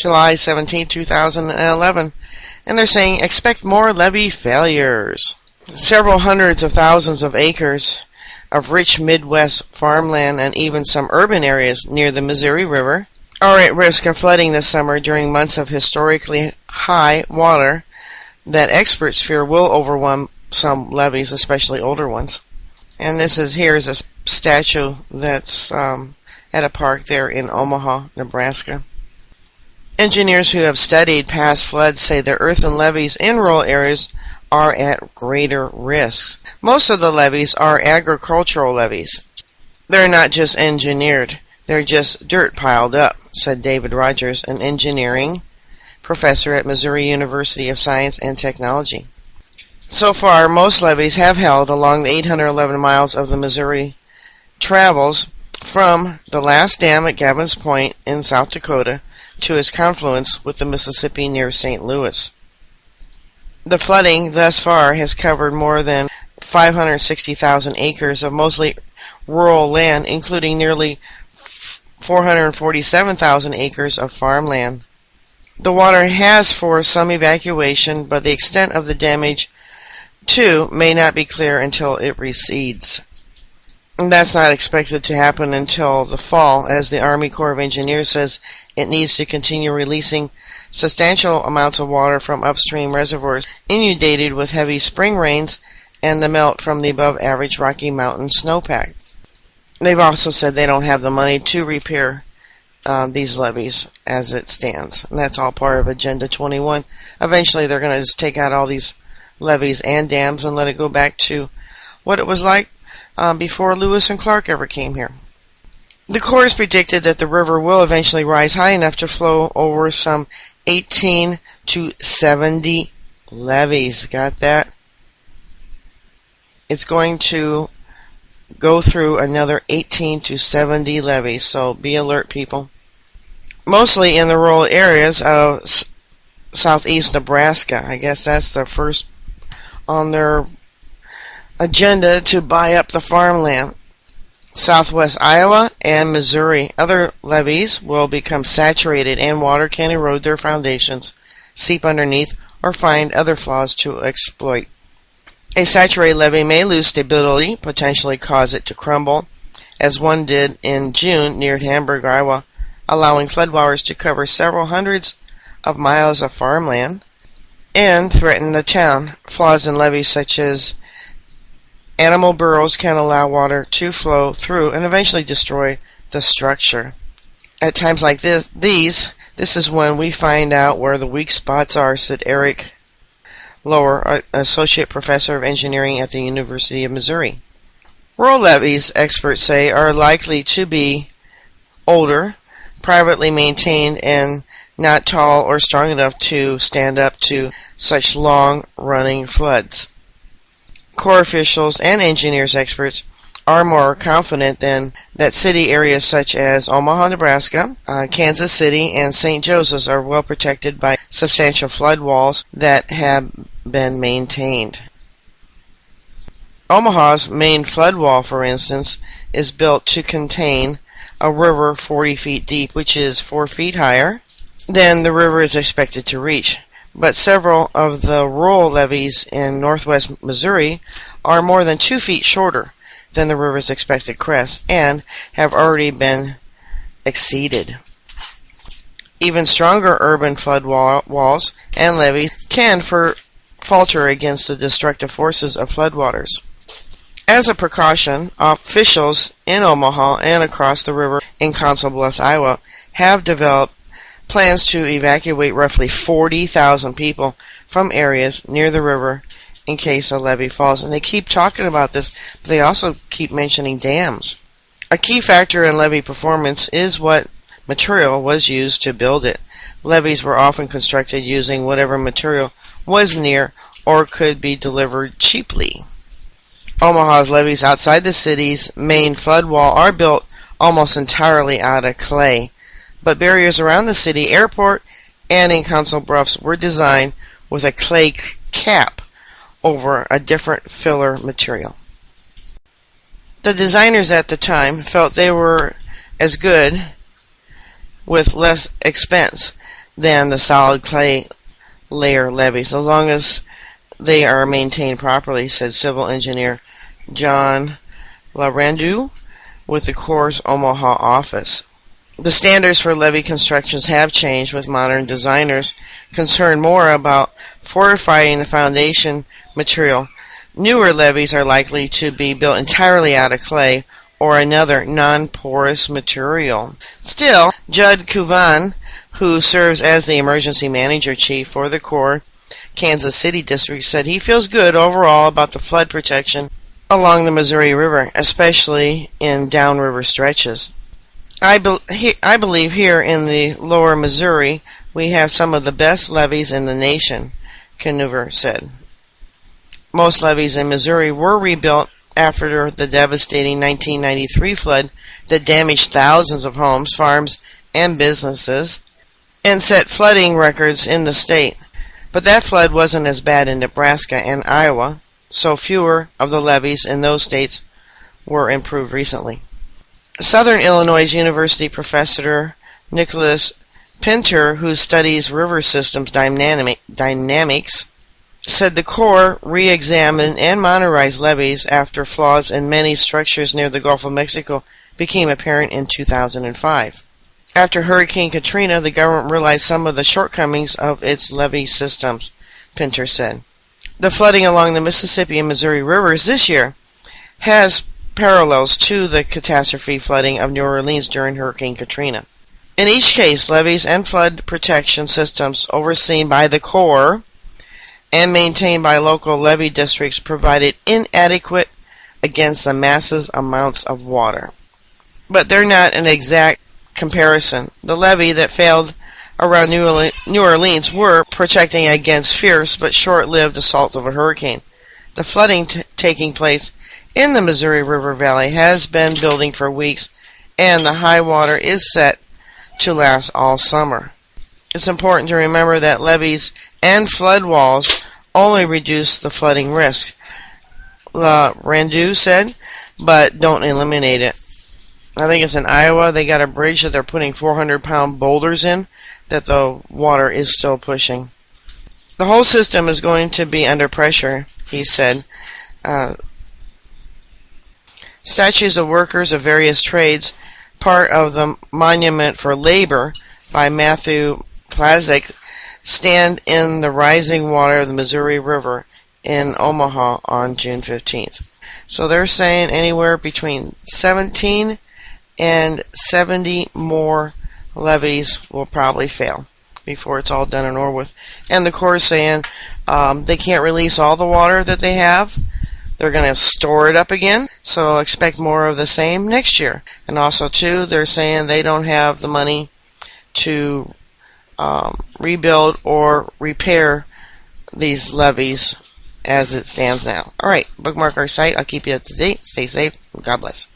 July 17, 2011. And they're saying, expect more levee failures. Several hundreds of thousands of acres of rich Midwest farmland and even some urban areas near the Missouri River are at risk of flooding this summer during months of historically high water that experts fear will overwhelm some levees, especially older ones. And here's a statue that's at a park there in Omaha, Nebraska. Engineers who have studied past floods say the earthen levees in rural areas are at greater risk. Most of the levees are agricultural levees. They're not just engineered, they're just dirt piled up, said David Rogers, an engineering professor at Missouri University of Science and Technology. So far, most levees have held along the 811 miles of the Missouri travels from the last dam at Gavin's Point in South Dakota to its confluence with the Mississippi near St. Louis. The flooding thus far has covered more than 560,000 acres of mostly rural land, including nearly 447,000 acres of farmland. The water has forced some evacuation, but the extent of the damage, too, may not be clear until it recedes. And that's not expected to happen until the fall, as the Army Corps of Engineers says it needs to continue releasing substantial amounts of water from upstream reservoirs inundated with heavy spring rains and the melt from the above-average Rocky Mountain snowpack. They've also said they don't have the money to repair these levees as it stands. And that's all part of Agenda 21. Eventually they're going to just take out all these levees and dams and let it go back to what it was like before Lewis and Clark ever came here. The Corps has predicted that the river will eventually rise high enough to flow over some 18 to 70 levees. Got that? It's going to go through another 18 to 70 levees, so be alert, people. Mostly in the rural areas of southeast Nebraska. I guess that's the first on their agenda to buy up the farmland. Southwest Iowa and Missouri. Other levees will become saturated and water can erode their foundations, seep underneath, or find other flaws to exploit. A saturated levee may lose stability, potentially cause it to crumble, as one did in June near Hamburg, Iowa, allowing floodwaters to cover several hundreds of miles of farmland and threaten the town. Flaws in levees such as animal burrows can allow water to flow through and eventually destroy the structure. At times like this is when we find out where the weak spots are, said Eric Lower, Associate Professor of Engineering at the University of Missouri. Rural levees, experts say, are likely to be older, privately maintained, and not tall or strong enough to stand up to such long-running floods. Corps officials and engineers experts are more confident than that city areas such as Omaha, Nebraska, Kansas City, and St. Joseph's are well protected by substantial flood walls that have been maintained. Omaha's main flood wall, for instance, is built to contain a river 40 feet deep, which is 4 feet higher than the river is expected to reach. But several of the rural levees in northwest Missouri are more than 2 feet shorter than the river's expected crest and have already been exceeded. Even stronger urban flood walls and levees can falter against the destructive forces of floodwaters. As a precaution, officials in Omaha and across the river in Council Bluffs, Iowa, have developed plans to evacuate roughly 40,000 people from areas near the river in case a levee falls. And they keep talking about this, but they also keep mentioning dams. A key factor in levee performance is what material was used to build it. Levees were often constructed using whatever material was near or could be delivered cheaply. Omaha's levees outside the city's main flood wall are built almost entirely out of clay, but barriers around the city airport and in Council Bluffs were designed with a clay cap over a different filler material. The designers at the time felt they were as good with less expense. than the solid clay layer levees, as long as they are maintained properly, said civil engineer John Larendu with the Corps' Omaha office. The standards for levee constructions have changed, with modern designers concerned more about fortifying the foundation material. Newer levees are likely to be built entirely out of clay or another non-porous material. Still, Judd Kuvan, who serves as the emergency manager chief for the Corps Kansas City district, said he feels good overall about the flood protection along the Missouri River, especially in downriver stretches. I believe here in the lower Missouri we have some of the best levees in the nation, Canuver said. Most levees in Missouri were rebuilt after the devastating 1993 flood that damaged thousands of homes, farms, and businesses, and set flooding records in the state. But that flood wasn't as bad in Nebraska and Iowa, so fewer of the levees in those states were improved recently. Southern Illinois University professor Nicholas Pinter, who studies river systems dynamics, said the Corps re-examined and modernized levees after flaws in many structures near the Gulf of Mexico became apparent in 2005. After Hurricane Katrina, the government realized some of the shortcomings of its levee systems, Pinter said. The flooding along the Mississippi and Missouri rivers this year has parallels to the catastrophe flooding of New Orleans during Hurricane Katrina. In each case, levees and flood protection systems overseen by the Corps and maintained by local levee districts provided inadequate against the massive amounts of water. But they're not an exact comparison. The levee that failed around New Orleans were protecting against fierce but short-lived assault of a hurricane. The flooding taking place in the Missouri River Valley has been building for weeks, and the high water is set to last all summer. It's important to remember that levees and flood walls only reduce the flooding risk, Randu said, but don't eliminate it. I think it's in Iowa. They got a bridge that they're putting 400-pound boulders in that the water is still pushing. The whole system is going to be under pressure, he said. Statues of workers of various trades, part of the Monument for Labor by Matthew Plazik, stand in the rising water of the Missouri River in Omaha on June 15th. So they're saying anywhere between 17 and 70 more levees will probably fail before it's all done and over with. And the Corps is saying they can't release all the water that they have. They're going to store it up again, so expect more of the same next year. And also, too, they're saying they don't have the money to rebuild or repair these levees as it stands now. Alright, bookmark our site. I'll keep you up to date. Stay safe. God bless.